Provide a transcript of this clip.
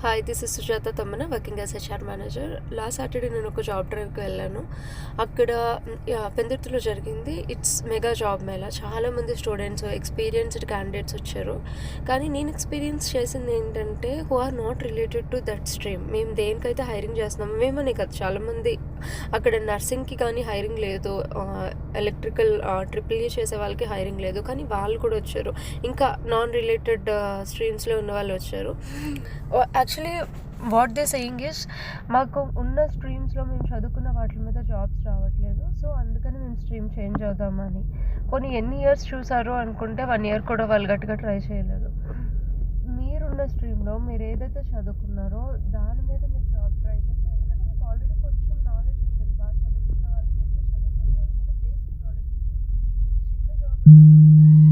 Hi, this is Sujatha Tammana, working as HR manager. Last Saturday నేను ఒక job డ్రైవ్కి వెళ్ళాను. అక్కడ పెందుర్తిలో జరిగింది. It's mega job Mela. చాలామంది స్టూడెంట్స్, ఎక్స్పీరియన్స్డ్ క్యాండిడేట్స్ వచ్చారు. కానీ నేను ఎక్స్పీరియన్స్ చేసింది ఏంటంటే, who are not related to that stream. మేము దేనికైతే హైరింగ్ చేస్తున్నాము, మేమనే కాదు, చాలామంది అక్కడ నర్సింగ్కి కానీ హైరింగ్ లేదు, ఎలక్ట్రికల్ ట్రిపుల్ ఈ చేసే వాళ్ళకి హైరింగ్ లేదు, కానీ వాళ్ళు కూడా వచ్చారు. ఇంకా నాన్ రిలేటెడ్ స్ట్రీమ్స్లో ఉన్న వాళ్ళు వచ్చారు. Actually what they saying is, మాకు ఉన్న స్ట్రీమ్స్లో మేము చదువుకున్న వాటి మీద జాబ్స్ రావట్లేదు, సో అందుకని మేము స్ట్రీమ్ చేంజ్ అవుదామని. కొన్ని ఎన్ని ఇయర్స్ చూసారో అనుకుంటే 1 ఇయర్ కూడా వాళ్ళు గట్టిగా ట్రై చేయలేదు. మీరున్న స్ట్రీమ్లో మీరు ఏదైతే చదువుకున్నారో దాని మీద మీరు జాబ్ ట్రై చేస్తే, ఎందుకంటే మీకు ఆల్రెడీ కొంచెం నాలెడ్జ్ ఉంటుంది. బాగా చదువుకున్న వాళ్ళకైనా చదువుకున్న వాళ్ళకైనా బేసిక్ నాలెడ్జ్ ఉంటుంది. మీకు చిన్న జాబ్